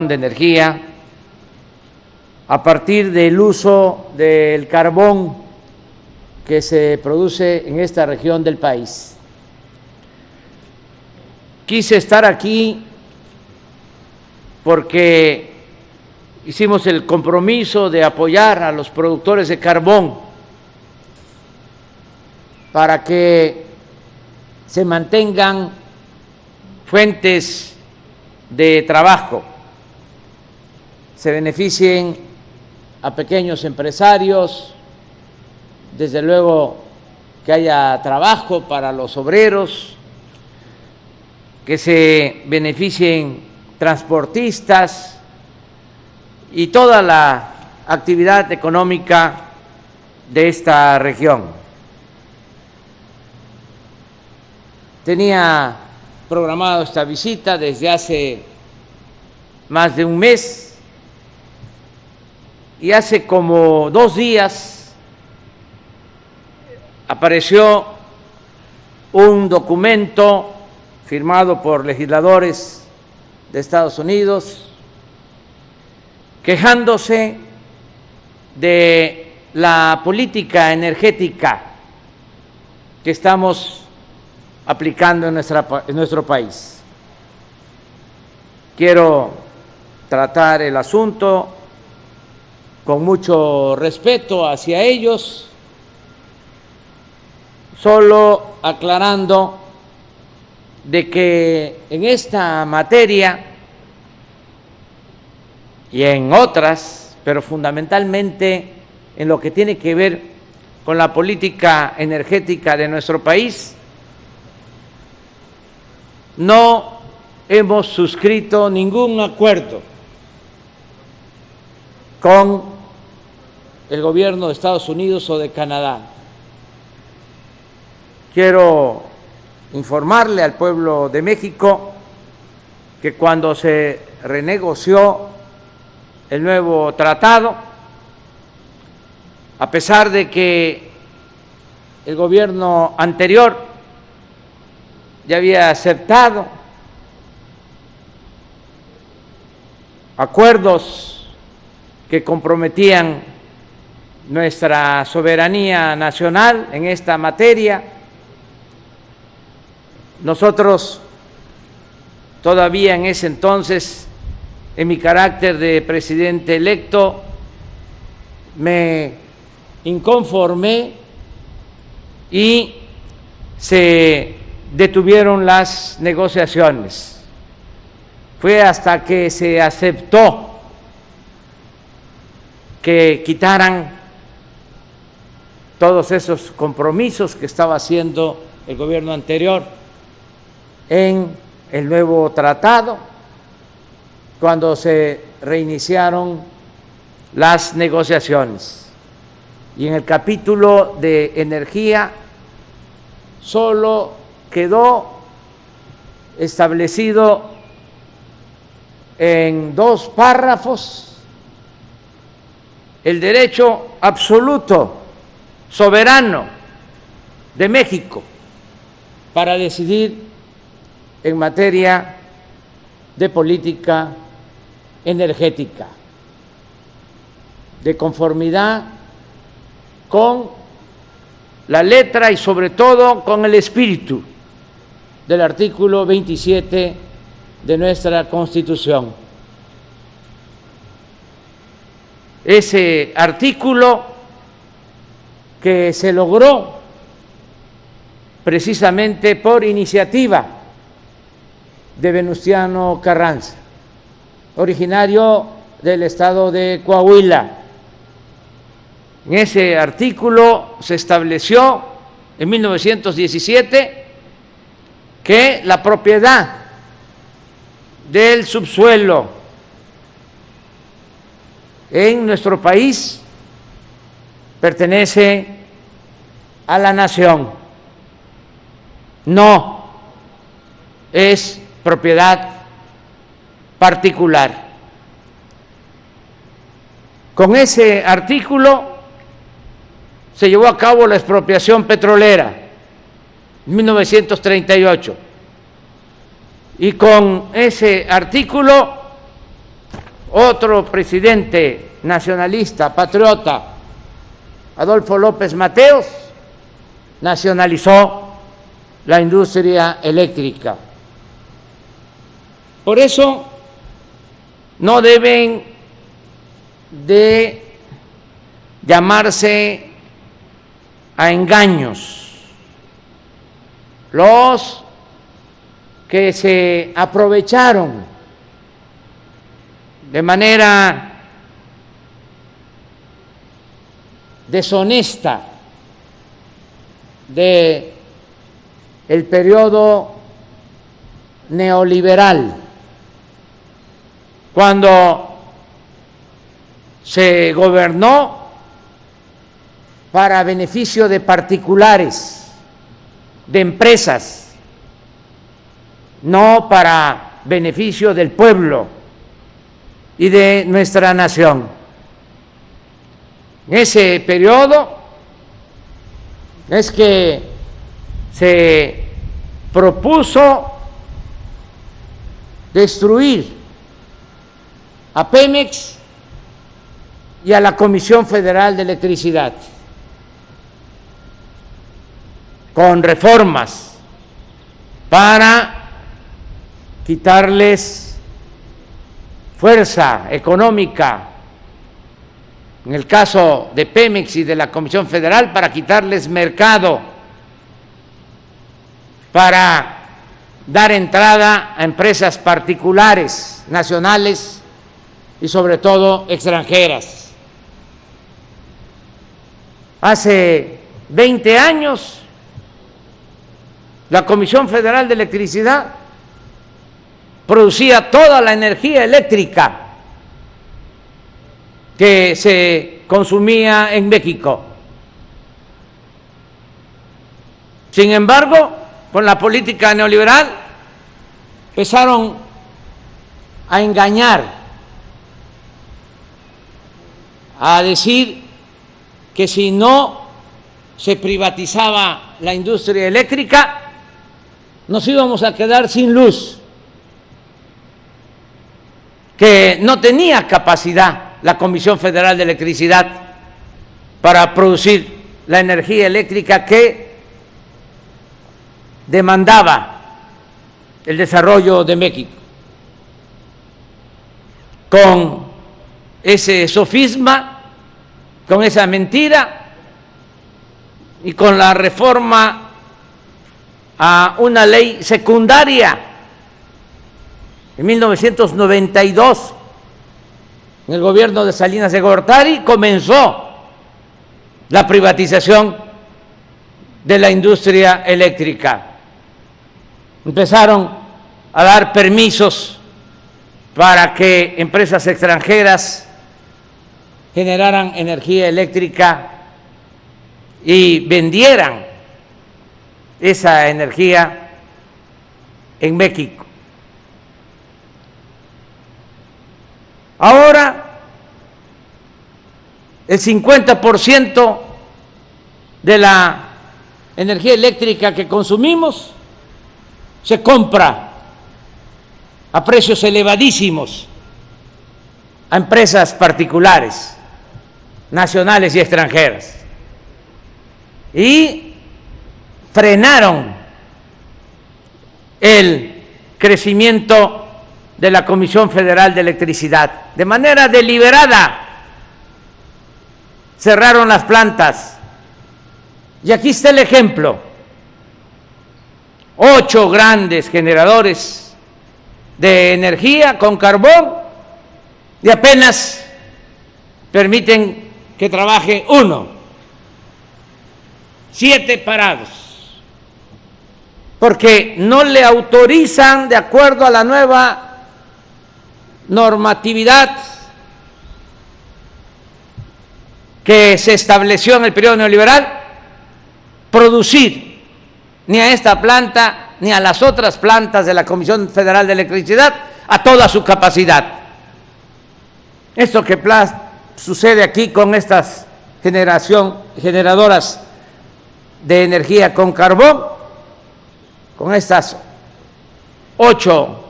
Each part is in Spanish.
de energía a partir del uso del carbón que se produce en esta región del país. Quise estar aquí porque hicimos el compromiso de apoyar a los productores de carbón para que se mantengan fuentes de trabajo, se beneficien a pequeños empresarios, desde luego que haya trabajo para los obreros, que se beneficien transportistas y toda la actividad económica de esta región. Tenía programado esta visita desde hace más de un mes y hace como 2 días apareció un documento firmado por legisladores de Estados Unidos quejándose de la política energética que estamos aplicando en nuestro país. Quiero tratar el asunto con mucho respeto hacia ellos, solo aclarando de que en esta materia y en otras, pero fundamentalmente en lo que tiene que ver con la política energética de nuestro país, no hemos suscrito ningún acuerdo con el gobierno de Estados Unidos o de Canadá. Quiero informarle al pueblo de México que cuando se renegoció el nuevo tratado, a pesar de que el gobierno anterior ya había aceptado acuerdos que comprometían nuestra soberanía nacional en esta materia, nosotros todavía en ese entonces, en mi carácter de presidente electo, me inconformé y se detuvieron las negociaciones. Fue hasta que se aceptó que quitaran todos esos compromisos que estaba haciendo el gobierno anterior en el nuevo tratado, cuando se reiniciaron las negociaciones. Y en el capítulo de energía solo quedó establecido en 2 párrafos el derecho absoluto, soberano de México para decidir en materia de política energética, de conformidad con la letra y sobre todo con el espíritu del artículo 27 de nuestra Constitución. Ese artículo que se logró precisamente por iniciativa de Venustiano Carranza, originario del estado de Coahuila. En ese artículo se estableció en 1917 que la propiedad del subsuelo en nuestro país pertenece a la nación, no es propiedad particular. Con ese artículo se llevó a cabo la expropiación petrolera en 1938 y con ese artículo otro presidente nacionalista, patriota, Adolfo López Mateos, nacionalizó la industria eléctrica. Por eso no deben de llamarse a engaños los que se aprovecharon de manera deshonesta de el periodo neoliberal, cuando se gobernó para beneficio de particulares, de empresas, no para beneficio del pueblo y de nuestra nación. En ese periodo es que se propuso destruir a Pemex y a la Comisión Federal de Electricidad con reformas para quitarles fuerza económica, en el caso de Pemex y de la Comisión Federal, para quitarles mercado, para dar entrada a empresas particulares, nacionales y sobre todo extranjeras. Hace 20 años, la Comisión Federal de Electricidad producía toda la energía eléctrica que se consumía en México. Sin embargo, con la política neoliberal empezaron a engañar, a decir que si no se privatizaba la industria eléctrica, nos íbamos a quedar sin luz, que no tenía capacidad la Comisión Federal de Electricidad para producir la energía eléctrica que demandaba el desarrollo de México. Con ese sofisma, con esa mentira y con la reforma a una ley secundaria en 1992, en el gobierno de Salinas de Gortari, comenzó la privatización de la industria eléctrica. Empezaron a dar permisos para que empresas extranjeras generaran energía eléctrica y vendieran esa energía en México. Ahora, el 50% de la energía eléctrica que consumimos se compra a precios elevadísimos a empresas particulares, nacionales y extranjeras. Y frenaron el crecimiento de la Comisión Federal de Electricidad. De manera deliberada cerraron las plantas. Y aquí está el ejemplo. 8 grandes generadores de energía con carbón y apenas permiten que trabaje uno. 7 parados. Porque no le autorizan, de acuerdo a la nueva normatividad que se estableció en el periodo neoliberal, producir ni a esta planta ni a las otras plantas de la Comisión Federal de Electricidad a toda su capacidad. Esto que sucede aquí con estas generadoras de energía con carbón, con estas 8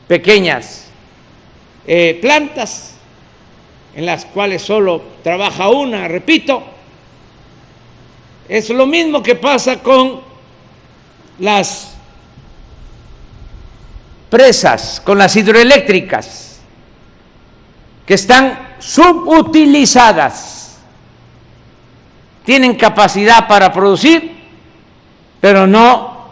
pequeñas plantas en las cuales solo trabaja una, repito. Es lo mismo que pasa con las presas, con las hidroeléctricas, que están subutilizadas. Tienen capacidad para producir, pero no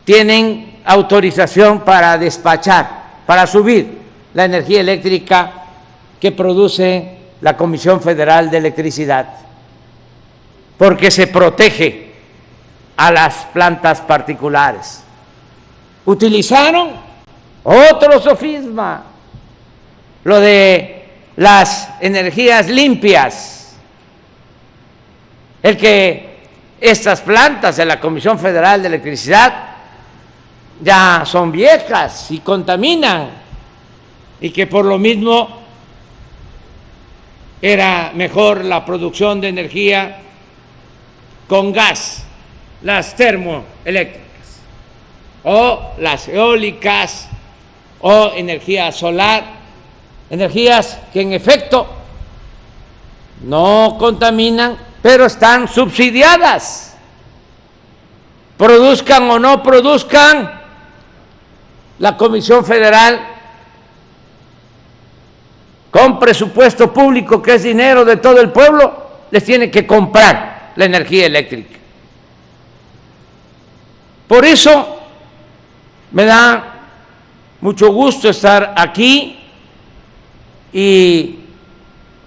tienen autorización para despachar, para subir la energía eléctrica que produce la Comisión Federal de Electricidad, porque se protege a las plantas particulares. Utilizaron otro sofisma, lo de las energías limpias, el que estas plantas de la Comisión Federal de Electricidad ya son viejas y contaminan, y que por lo mismo era mejor la producción de energía con gas, las termoeléctricas, o las eólicas, o energía solar, energías que en efecto no contaminan, pero están subsidiadas. Produzcan o no produzcan, la Comisión Federal, con presupuesto público, que es dinero de todo el pueblo, les tiene que comprar la energía eléctrica. Por eso me da mucho gusto estar aquí, y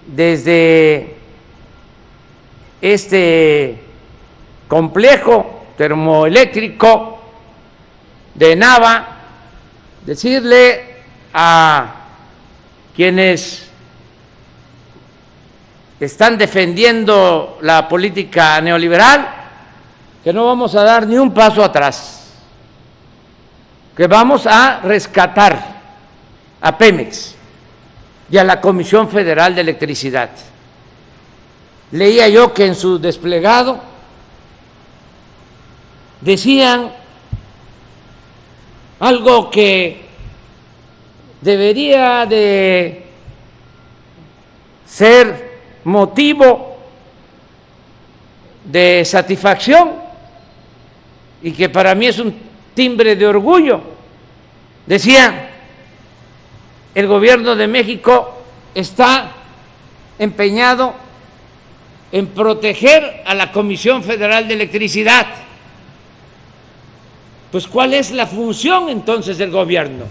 desde este complejo termoeléctrico de Nava decirle a quienes están defendiendo la política neoliberal que no vamos a dar ni un paso atrás, que vamos a rescatar a Pemex y a la Comisión Federal de Electricidad. Leía yo que en su desplegado decían algo que debería de ser motivo de satisfacción y que para mí es un timbre de orgullo. Decían: el gobierno de México está empeñado en proteger a la Comisión Federal de Electricidad. Pues, ¿cuál es la función entonces del gobierno?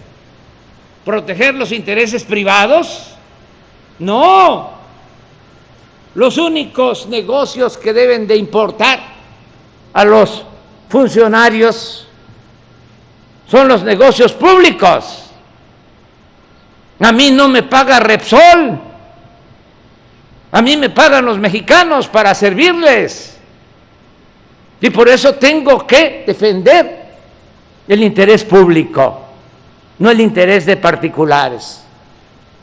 ¿Proteger los intereses privados? No. Los únicos negocios que deben de importar a los funcionarios son los negocios públicos. A mí no me paga Repsol, a mí me pagan los mexicanos para servirles, y por eso tengo que defender el interés público, no el interés de particulares.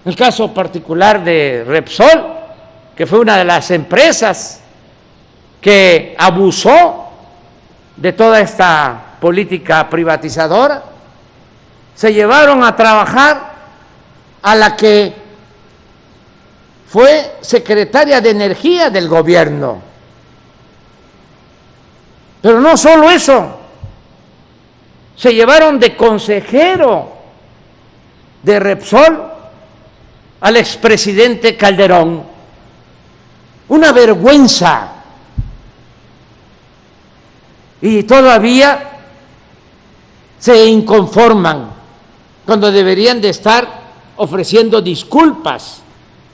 El caso particular de Repsol, que fue una de las empresas que abusó de toda esta política privatizadora, se llevaron a trabajar a la que fue secretaria de Energía del gobierno. Pero no solo eso, se llevaron de consejero de Repsol al expresidente Calderón. Una vergüenza. Y todavía se inconforman cuando deberían de estar ofreciendo disculpas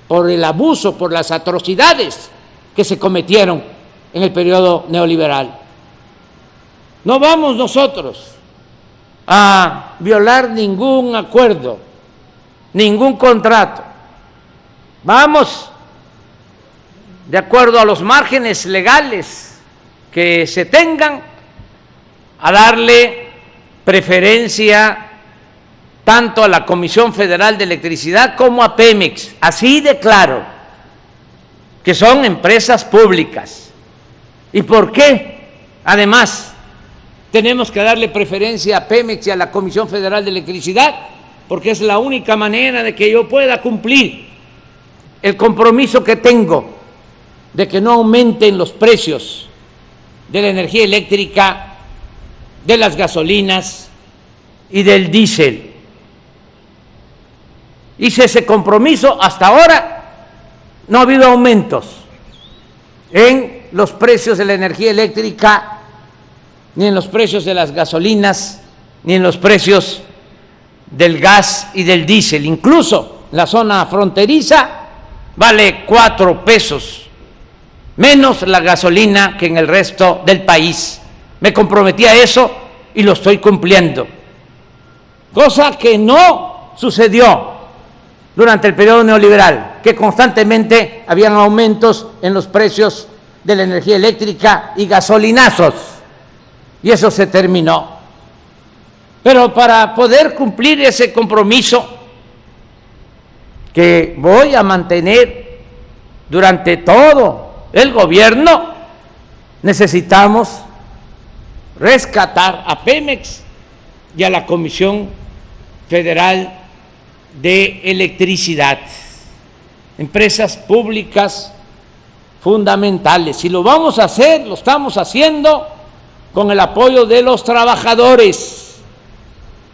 por el abuso, por las atrocidades que se cometieron en el periodo neoliberal. No vamos nosotros a violar ningún acuerdo, ningún contrato. Vamos de acuerdo a los márgenes legales que se tengan a darle preferencia tanto a la Comisión Federal de Electricidad como a Pemex, así de claro, que son empresas públicas. ¿Y por qué? Además, tenemos que darle preferencia a Pemex y a la Comisión Federal de Electricidad, porque es la única manera de que yo pueda cumplir el compromiso que tengo de que no aumenten los precios de la energía eléctrica, de las gasolinas y del diésel. Hice ese compromiso, hasta ahora no ha habido aumentos en los precios de la energía eléctrica, ni en los precios de las gasolinas, ni en los precios del gas y del diésel. Incluso la zona fronteriza vale 4 pesos menos la gasolina que en el resto del país. Me comprometí a eso y lo estoy cumpliendo, cosa que no sucedió durante el periodo neoliberal, que constantemente habían aumentos en los precios de la energía eléctrica y gasolinazos, y eso se terminó. Pero para poder cumplir ese compromiso que voy a mantener durante todo el gobierno, necesitamos rescatar a Pemex y a la Comisión Federal de Electricidad, empresas públicas fundamentales. Y lo vamos a hacer, lo estamos haciendo con el apoyo de los trabajadores,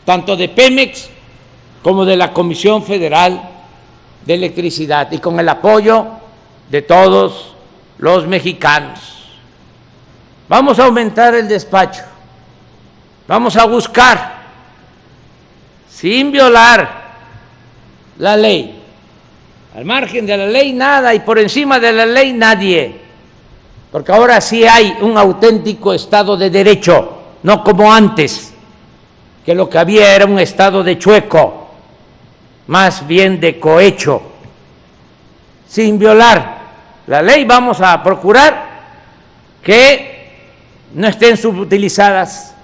tanto de Pemex como de la Comisión Federal de Electricidad, y con el apoyo de todos los mexicanos. Vamos a aumentar el despacho, vamos a buscar, sin violar la ley, al margen de la ley nada y por encima de la ley nadie, porque ahora sí hay un auténtico Estado de Derecho, no como antes, que lo que había era un Estado de chueco, más bien de cohecho. Sin violar la ley vamos a procurar que no estén subutilizadas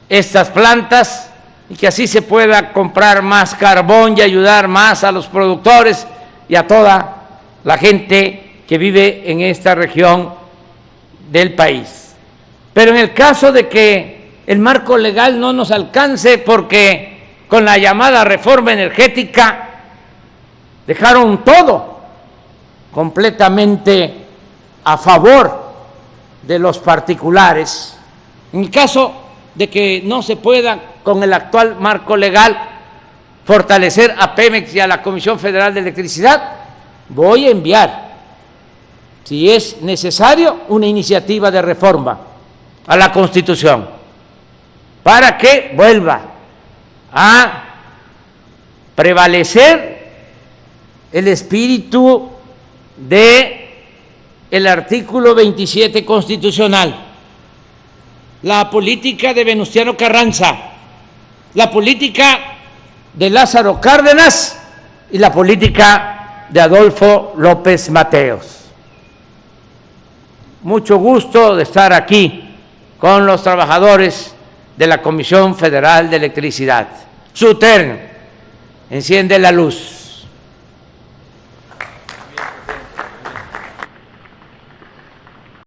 estas plantas y que así se pueda comprar más carbón y ayudar más a los productores y a toda la gente que vive en esta región del país. Pero en el caso de que el marco legal no nos alcance, porque con la llamada reforma energética dejaron todo completamente a favor de los particulares, en el caso de que no se pueda con el actual marco legal fortalecer a Pemex y a la Comisión Federal de Electricidad, voy a enviar, si es necesario, una iniciativa de reforma a la Constitución para que vuelva a prevalecer el espíritu del artículo 27 constitucional, la política de Venustiano Carranza, la política de Lázaro Cárdenas y la política de Adolfo López Mateos. Mucho gusto de estar aquí con los trabajadores de la Comisión Federal de Electricidad. Su terno enciende la luz.